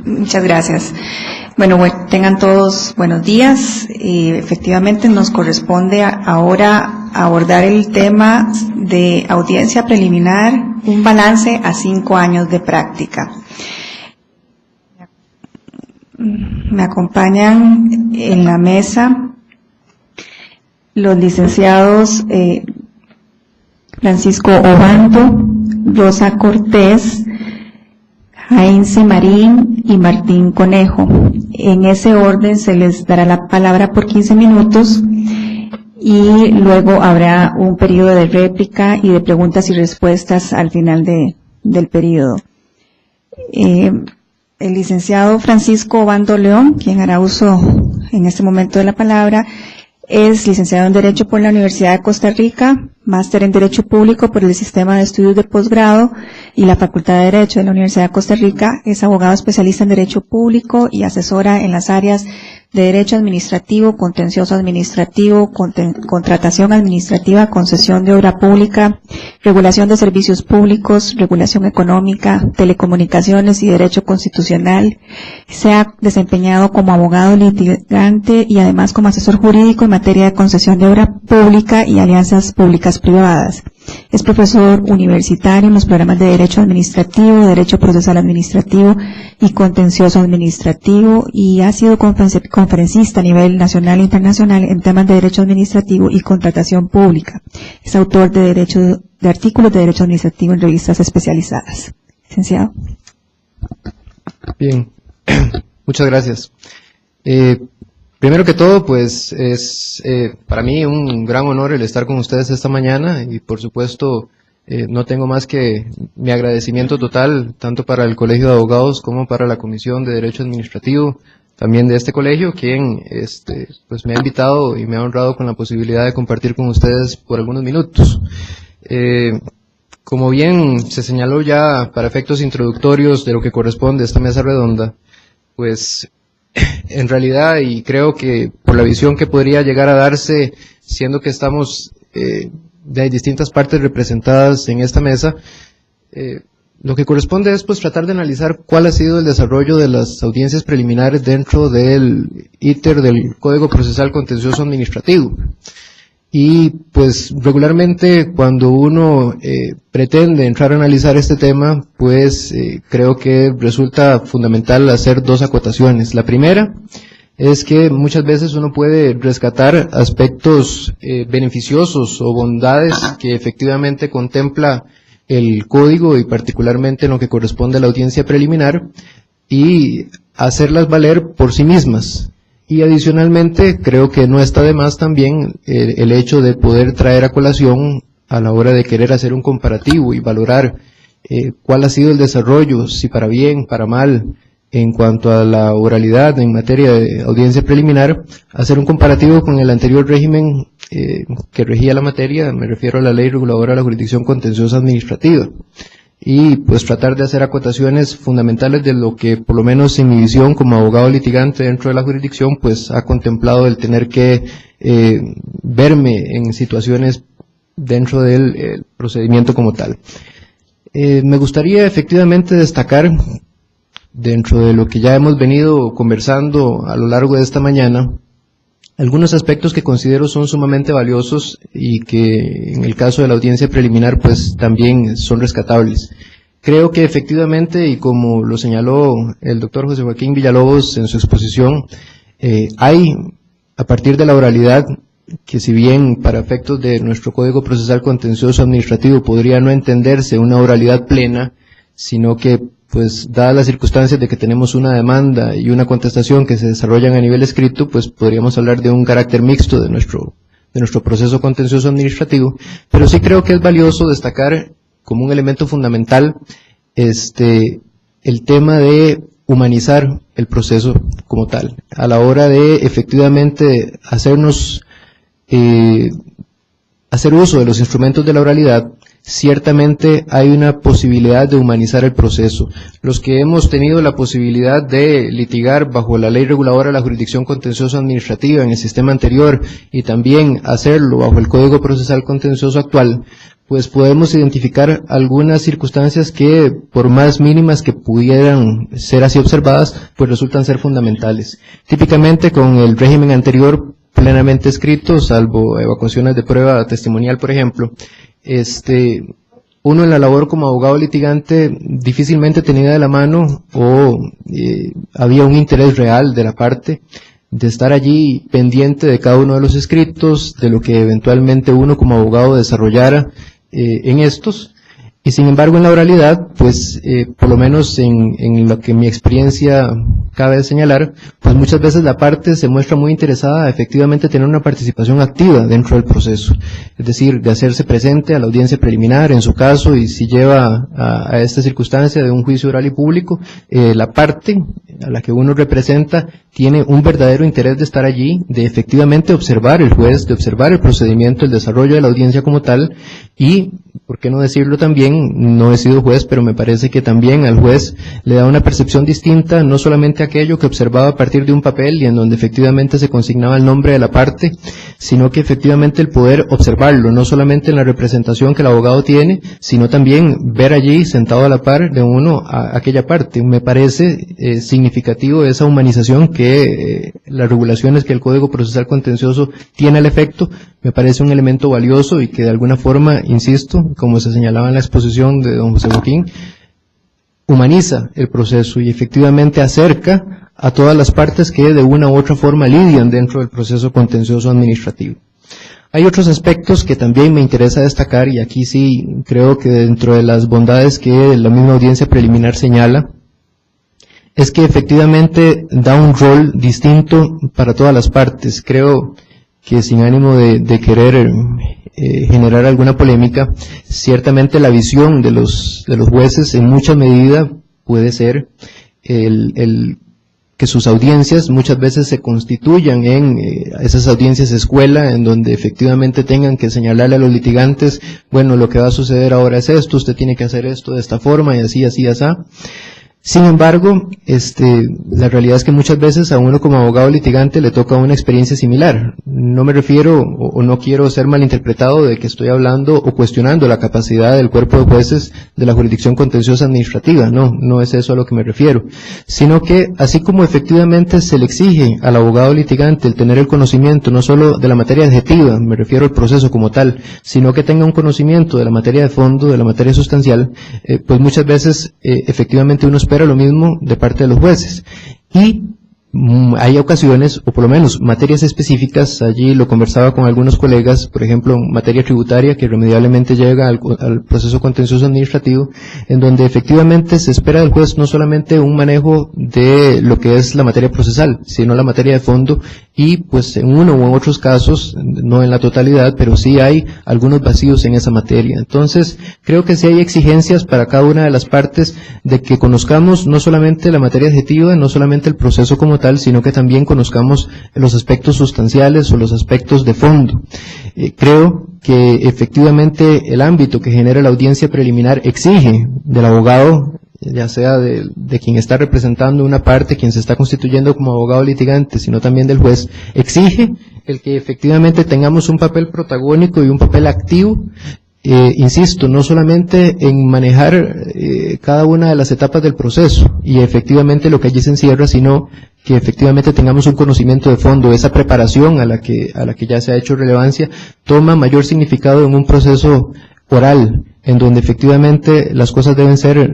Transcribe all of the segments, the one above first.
Muchas gracias. Bueno, tengan todos buenos días. Efectivamente nos corresponde ahora abordar el tema de audiencia preliminar, un balance a 5 años de práctica. Me acompañan en la mesa los licenciados Francisco Obando, Rosa Cortés, Heinze Marín y Martín Conejo. En ese orden se les dará la palabra por 15 minutos y luego habrá un periodo de réplica y de preguntas y respuestas al final del periodo. El licenciado Francisco Obando León, quien hará uso en este momento de la palabra, es licenciado en Derecho por la Universidad de Costa Rica, máster en Derecho Público por el Sistema de Estudios de Posgrado y la Facultad de Derecho de la Universidad de Costa Rica. Es abogado especialista en Derecho Público y asesora en las áreas de Derecho Administrativo, Contencioso Administrativo, Contratación Administrativa, Concesión de Obra Pública, Regulación de Servicios Públicos, Regulación Económica, Telecomunicaciones y Derecho Constitucional. Se ha desempeñado como abogado litigante y además como asesor jurídico en materia de concesión de obra pública y alianzas públicas privadas. Es profesor universitario en los programas de Derecho Administrativo, Derecho Procesal Administrativo y Contencioso Administrativo y ha sido conferencista a nivel nacional e internacional en temas de Derecho Administrativo y Contratación Pública. Es autor de artículos de Derecho Administrativo en revistas especializadas. Licenciado. Bien, muchas gracias. Primero que todo, pues es para mí un gran honor el estar con ustedes esta mañana y por supuesto no tengo más que mi agradecimiento total tanto para el Colegio de Abogados como para la Comisión de Derecho Administrativo también de este colegio, quien pues me ha invitado y me ha honrado con la posibilidad de compartir con ustedes por algunos minutos. Como bien se señaló ya para efectos introductorios de lo que corresponde a esta mesa redonda, pues en realidad, y creo que por la visión que podría llegar a darse, siendo que estamos de distintas partes representadas en esta mesa, lo que corresponde es pues tratar de analizar cuál ha sido el desarrollo de las audiencias preliminares dentro del íter del Código Procesal Contencioso Administrativo. Y pues regularmente cuando uno pretende entrar a analizar este tema, pues creo que resulta fundamental hacer dos acotaciones. La primera es que muchas veces uno puede rescatar aspectos beneficiosos o bondades que efectivamente contempla el código y particularmente en lo que corresponde a la audiencia preliminar y hacerlas valer por sí mismas. Y adicionalmente creo que no está de más también el hecho de poder traer a colación a la hora de querer hacer un comparativo y valorar cuál ha sido el desarrollo, si para bien, para mal, en cuanto a la oralidad en materia de audiencia preliminar, hacer un comparativo con el anterior régimen que regía la materia, me refiero a la Ley Reguladora de la Jurisdicción Contenciosa Administrativa. Y pues tratar de hacer acotaciones fundamentales de lo que por lo menos en mi visión como abogado litigante dentro de la jurisdicción pues ha contemplado el tener que verme en situaciones dentro del procedimiento como tal. Me gustaría efectivamente destacar dentro de lo que ya hemos venido conversando a lo largo de esta mañana algunos aspectos que considero son sumamente valiosos y que en el caso de la audiencia preliminar pues también son rescatables. Creo que efectivamente, y como lo señaló el doctor José Joaquín Villalobos en su exposición, hay a partir de la oralidad, que si bien para efectos de nuestro Código Procesal Contencioso Administrativo podría no entenderse una oralidad plena, sino que pues dadas las circunstancias de que tenemos una demanda y una contestación que se desarrollan a nivel escrito, pues podríamos hablar de un carácter mixto de nuestro proceso contencioso administrativo, pero sí creo que es valioso destacar como un elemento fundamental el tema de humanizar el proceso como tal, a la hora de efectivamente hacer uso de los instrumentos de la oralidad. Ciertamente hay una posibilidad de humanizar el proceso. Los que hemos tenido la posibilidad de litigar bajo la Ley Reguladora de la Jurisdicción Contenciosa Administrativa en el sistema anterior y también hacerlo bajo el Código Procesal Contencioso actual, pues podemos identificar algunas circunstancias que, por más mínimas que pudieran ser así observadas, pues resultan ser fundamentales. Típicamente con el régimen anterior plenamente escrito, salvo evacuaciones de prueba testimonial, por ejemplo, uno en la labor como abogado litigante difícilmente tenía de la mano o había un interés real de la parte de estar allí pendiente de cada uno de los escritos, de lo que eventualmente uno como abogado desarrollara en estos, y sin embargo en la oralidad, pues por lo menos en lo que mi experiencia cabe señalar, pues muchas veces la parte se muestra muy interesada a efectivamente tener una participación activa dentro del proceso, es decir, de hacerse presente a la audiencia preliminar en su caso, y si lleva a esta circunstancia de un juicio oral y público, la parte a la que uno representa tiene un verdadero interés de estar allí, de efectivamente observar el juez, de observar el procedimiento, el desarrollo de la audiencia como tal, y, por qué no decirlo también, no he sido juez, pero me parece que también al juez le da una percepción distinta, no solamente aquello que observaba a partir de un papel y en donde efectivamente se consignaba el nombre de la parte, sino que efectivamente el poder observarlo, no solamente en la representación que el abogado tiene, sino también ver allí sentado a la par de uno a aquella parte. Me parece significativo esa humanización que las regulaciones que el Código Procesal Contencioso tiene al efecto, me parece un elemento valioso y que de alguna forma, insisto, como se señalaba en la exposición de don José Joaquín, humaniza el proceso y efectivamente acerca a todas las partes que de una u otra forma lidian dentro del proceso contencioso administrativo. Hay otros aspectos que también me interesa destacar, y aquí sí creo que dentro de las bondades que la misma audiencia preliminar señala, es que efectivamente da un rol distinto para todas las partes. Creo que sin ánimo de querer generar alguna polémica, ciertamente la visión de los jueces en mucha medida puede ser que sus audiencias muchas veces se constituyan en esas audiencias escuela, en donde efectivamente tengan que señalarle a los litigantes, bueno, lo que va a suceder ahora es esto, usted tiene que hacer esto de esta forma, y así, así, así. Sin embargo, la realidad es que muchas veces a uno como abogado litigante le toca una experiencia similar. No me refiero o no quiero ser malinterpretado de que estoy hablando o cuestionando la capacidad del cuerpo de jueces de la jurisdicción contenciosa administrativa. No es eso a lo que me refiero. Sino que así como efectivamente se le exige al abogado litigante el tener el conocimiento no solo de la materia adjetiva, me refiero al proceso como tal, sino que tenga un conocimiento de la materia de fondo, de la materia sustancial, pues muchas veces efectivamente uno espera lo mismo de parte de los jueces. Y hay ocasiones, o por lo menos materias específicas, allí lo conversaba con algunos colegas, por ejemplo, en materia tributaria, que irremediablemente llega al proceso contencioso administrativo, en donde efectivamente se espera del juez no solamente un manejo de lo que es la materia procesal, sino la materia de fondo, y pues en uno u en otros casos, no en la totalidad, pero sí hay algunos vacíos en esa materia. Entonces, creo que sí hay exigencias para cada una de las partes de que conozcamos no solamente la materia adjetiva, no solamente el proceso como tal, sino que también conozcamos los aspectos sustanciales o los aspectos de fondo. Creo que efectivamente el ámbito que genera la audiencia preliminar exige del abogado, ya sea de quien está representando una parte, quien se está constituyendo como abogado litigante, sino también del juez, exige el que efectivamente tengamos un papel protagónico y un papel activo, insisto, no solamente en manejar cada una de las etapas del proceso y efectivamente lo que allí se encierra, sino que efectivamente tengamos un conocimiento de fondo. Esa preparación a la que ya se ha hecho relevancia toma mayor significado en un proceso oral, en donde efectivamente las cosas deben ser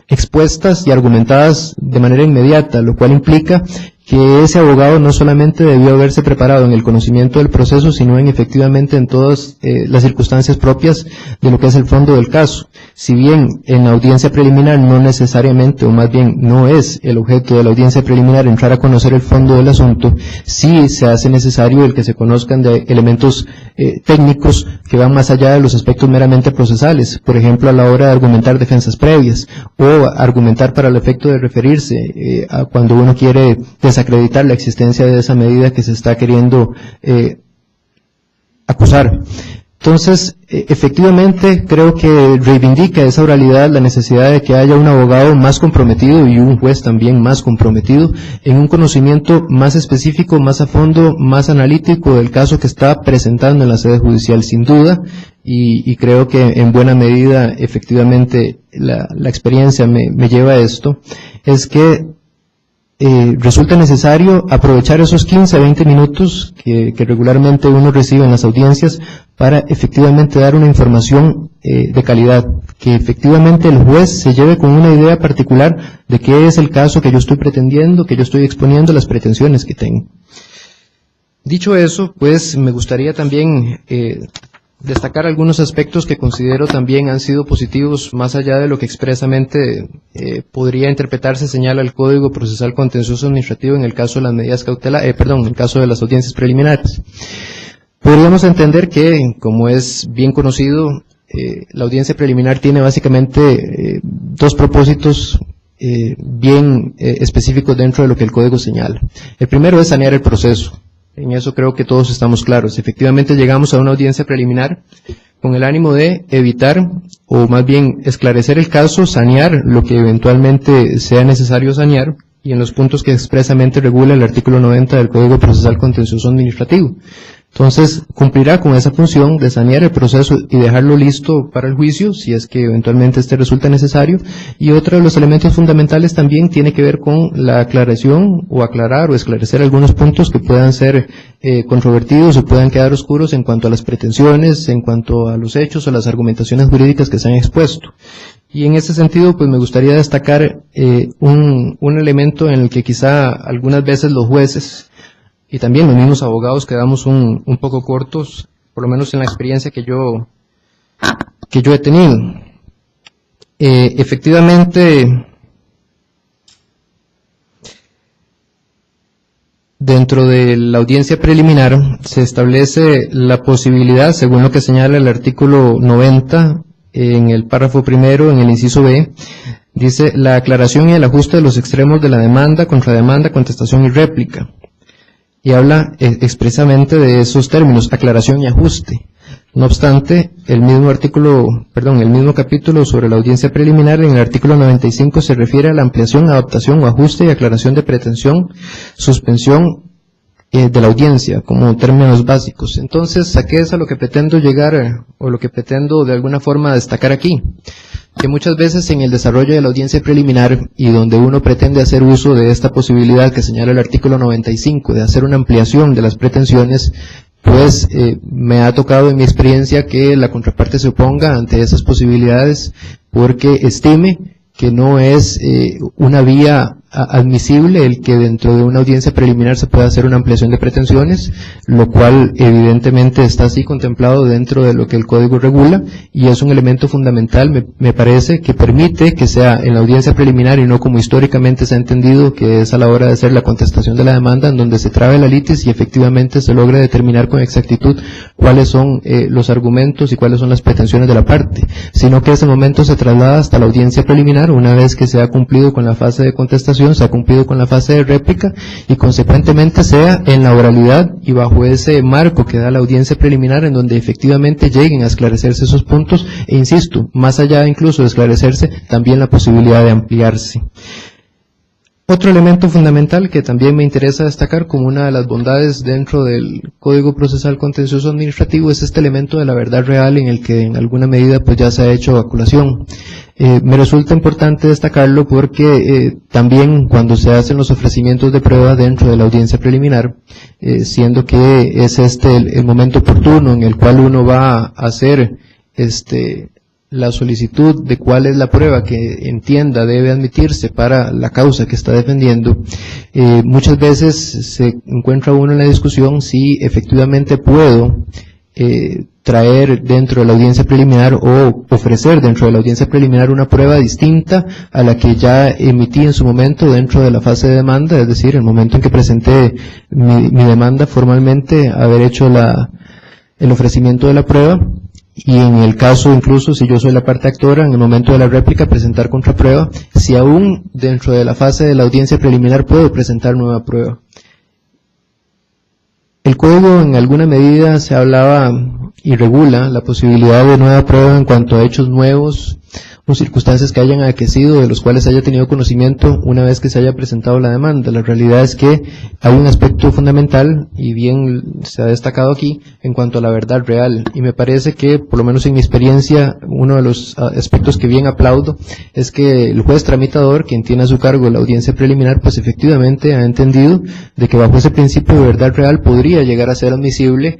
expuestas y argumentadas de manera inmediata, lo cual implica que ese abogado no solamente debió haberse preparado en el conocimiento del proceso, sino en efectivamente en todas las circunstancias propias de lo que es el fondo del caso. Si bien en la audiencia preliminar no necesariamente, o más bien no es el objeto de la audiencia preliminar entrar a conocer el fondo del asunto, sí se hace necesario el que se conozcan de elementos técnicos que van más allá de los aspectos meramente procesales, por ejemplo a la hora de argumentar defensas previas, o argumentar para el efecto de referirse a cuando uno quiere desacreditar la existencia de esa medida que se está queriendo acusar. Entonces, efectivamente, creo que reivindica esa oralidad la necesidad de que haya un abogado más comprometido y un juez también más comprometido en un conocimiento más específico, más a fondo, más analítico del caso que está presentando en la sede judicial. Sin duda, y creo que en buena medida efectivamente la experiencia me lleva a esto, es que resulta necesario aprovechar esos 15 a 20 minutos que regularmente uno recibe en las audiencias para efectivamente dar una información de calidad, que efectivamente el juez se lleve con una idea particular de qué es el caso que yo estoy pretendiendo, que yo estoy exponiendo, las pretensiones que tengo. Dicho eso, pues me gustaría también destacar algunos aspectos que considero también han sido positivos, más allá de lo que expresamente podría interpretarse señala el Código Procesal Contencioso Administrativo en el caso de las medidas cautelares, en el caso de las audiencias preliminares. Podríamos entender que, como es bien conocido, la audiencia preliminar tiene básicamente dos propósitos bien específicos dentro de lo que el Código señala. El primero es sanear el proceso. En eso creo que todos estamos claros. Efectivamente llegamos a una audiencia preliminar con el ánimo de evitar, o más bien esclarecer el caso, sanear lo que eventualmente sea necesario sanear, y en los puntos que expresamente regula el artículo 90 del Código Procesal Contencioso Administrativo. Entonces, cumplirá con esa función de sanear el proceso y dejarlo listo para el juicio, si es que eventualmente resulta necesario. Y otro de los elementos fundamentales también tiene que ver con la aclaración, o aclarar o esclarecer algunos puntos que puedan ser controvertidos o puedan quedar oscuros en cuanto a las pretensiones, en cuanto a los hechos o las argumentaciones jurídicas que se han expuesto. Y en ese sentido, pues me gustaría destacar un elemento en el que quizá algunas veces los jueces y también los mismos abogados quedamos un poco cortos, por lo menos en la experiencia que yo he tenido. Efectivamente, dentro de la audiencia preliminar se establece la posibilidad, según lo que señala el artículo 90, en el párrafo primero, en el inciso B, dice la aclaración y el ajuste de los extremos de la demanda, contrademanda, contestación y réplica. Y habla expresamente de esos términos, aclaración y ajuste. No obstante, el mismo capítulo sobre la audiencia preliminar, en el artículo 95 se refiere a la ampliación, adaptación o ajuste y aclaración de pretensión, suspensión de la audiencia, como términos básicos. Entonces, ¿a qué es a lo que pretendo llegar, o lo que pretendo de alguna forma destacar aquí? Que muchas veces en el desarrollo de la audiencia preliminar, y donde uno pretende hacer uso de esta posibilidad que señala el artículo 95, de hacer una ampliación de las pretensiones, pues me ha tocado en mi experiencia que la contraparte se oponga ante esas posibilidades porque estime que no es una vía admisible el que dentro de una audiencia preliminar se pueda hacer una ampliación de pretensiones, lo cual evidentemente está así contemplado dentro de lo que el Código regula, y es un elemento fundamental, me parece, que permite que sea en la audiencia preliminar y no como históricamente se ha entendido, que es a la hora de hacer la contestación de la demanda, en donde se trabe la litis y efectivamente se logra determinar con exactitud cuáles son los argumentos y cuáles son las pretensiones de la parte, sino que ese momento se traslada hasta la audiencia preliminar, una vez que se ha cumplido con la fase de contestación, se ha cumplido con la fase de réplica, y consecuentemente sea en la oralidad y bajo ese marco que da la audiencia preliminar, en donde efectivamente lleguen a esclarecerse esos puntos, e insisto, más allá incluso de esclarecerse, también la posibilidad de ampliarse. Otro elemento fundamental que también me interesa destacar como una de las bondades dentro del Código Procesal Contencioso Administrativo es este elemento de la verdad real, en el que en alguna medida pues ya se ha hecho aculación. Me resulta importante destacarlo porque también cuando se hacen los ofrecimientos de prueba dentro de la audiencia preliminar, siendo que es el momento oportuno en el cual uno va a hacer la solicitud de cuál es la prueba que entienda debe admitirse para la causa que está defendiendo, muchas veces se encuentra uno en la discusión si efectivamente puedo traer dentro de la audiencia preliminar o ofrecer dentro de la audiencia preliminar una prueba distinta a la que ya emití en su momento dentro de la fase de demanda, es decir, el momento en que presenté mi demanda formalmente, haber hecho el ofrecimiento de la prueba, y en el caso incluso si yo soy la parte actora, en el momento de la réplica presentar contraprueba, si aún dentro de la fase de la audiencia preliminar puedo presentar nueva prueba. El Código en alguna medida se hablaba y regula la posibilidad de nueva prueba en cuanto a hechos nuevos o circunstancias que hayan aquecido, de los cuales haya tenido conocimiento una vez que se haya presentado la demanda. La realidad es que hay un aspecto fundamental, y bien se ha destacado aquí, en cuanto a la verdad real, y me parece que, por lo menos en mi experiencia, uno de los aspectos que bien aplaudo es que el juez tramitador, quien tiene a su cargo la audiencia preliminar, pues efectivamente ha entendido de que bajo ese principio de verdad real podría llegar a ser admisible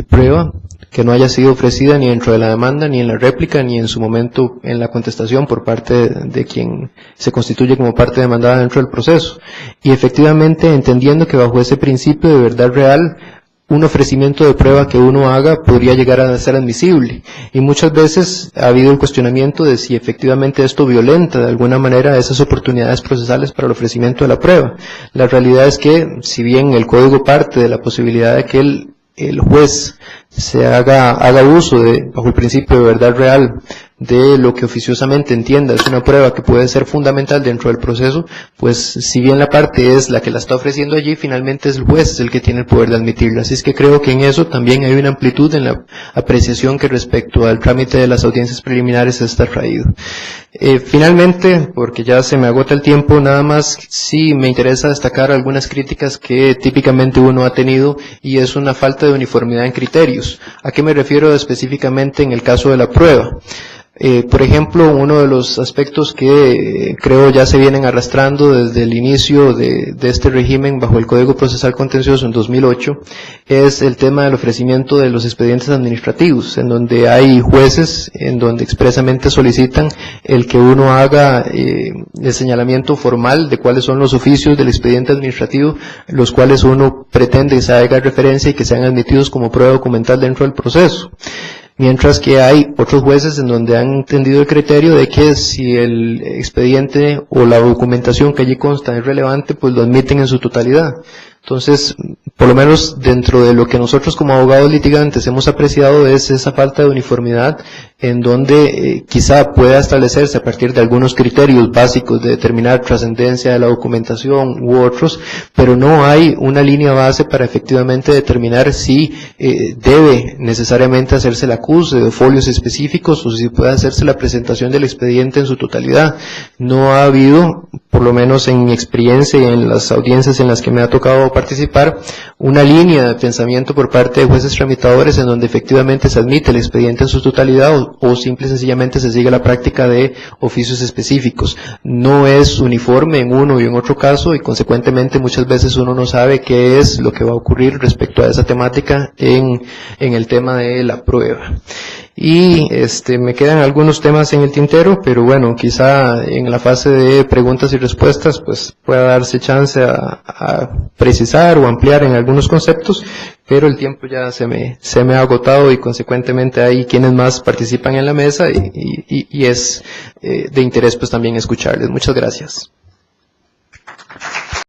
prueba que no haya sido ofrecida ni dentro de la demanda, ni en la réplica, ni en su momento en la contestación por parte de quien se constituye como parte demandada dentro del proceso. Y efectivamente, entendiendo que bajo ese principio de verdad real, un ofrecimiento de prueba que uno haga podría llegar a ser admisible. Y muchas veces ha habido el cuestionamiento de si efectivamente esto violenta de alguna manera esas oportunidades procesales para el ofrecimiento de la prueba. La realidad es que, si bien el código parte de la posibilidad de que el juez se haga uso bajo el principio de verdad real, de lo que oficiosamente entienda es una prueba que puede ser fundamental dentro del proceso, pues si bien la parte es la que la está ofreciendo allí, finalmente es el juez el que tiene el poder de admitirla. Así es que creo que en eso también hay una amplitud en la apreciación que respecto al trámite de las audiencias preliminares está traído. Finalmente, porque ya se me agota el tiempo, nada más sí me interesa destacar algunas críticas que típicamente uno ha tenido, y es una falta de uniformidad en criterios. ¿A qué me refiero específicamente en el caso de la prueba? Por ejemplo, uno de los aspectos que creo ya se vienen arrastrando desde el inicio de este régimen bajo el Código Procesal Contencioso en 2008 es el tema del ofrecimiento de los expedientes administrativos, en donde hay jueces en donde expresamente solicitan el que uno haga el señalamiento formal de cuáles son los oficios del expediente administrativo, los cuales uno pretende que se haga referencia y que sean admitidos como prueba documental dentro del proceso. Mientras que hay otros jueces en donde han entendido el criterio de que si el expediente o la documentación que allí consta es relevante, pues lo admiten en su totalidad. Entonces, por lo menos dentro de lo que nosotros como abogados litigantes hemos apreciado es esa falta de uniformidad, en donde quizá pueda establecerse a partir de algunos criterios básicos de determinar trascendencia de la documentación u otros, pero no hay una línea base para efectivamente determinar si debe necesariamente hacerse el acuse de folios específicos o si puede hacerse la presentación del expediente en su totalidad. No ha habido, por lo menos en mi experiencia y en las audiencias en las que me ha tocado participar, una línea de pensamiento por parte de jueces tramitadores en donde efectivamente se admite el expediente en su totalidad o simple y sencillamente se sigue la práctica de oficios específicos. No es uniforme en uno y en otro caso, y consecuentemente muchas veces uno no sabe qué es lo que va a ocurrir respecto a esa temática en el tema de la prueba. Y me quedan algunos temas en el tintero, pero bueno, quizá en la fase de preguntas y respuestas pues pueda darse chance a precisar o ampliar en algunos conceptos, pero el tiempo ya se me ha agotado y consecuentemente hay quienes más participan en la mesa y es de interés pues también escucharles. Muchas gracias.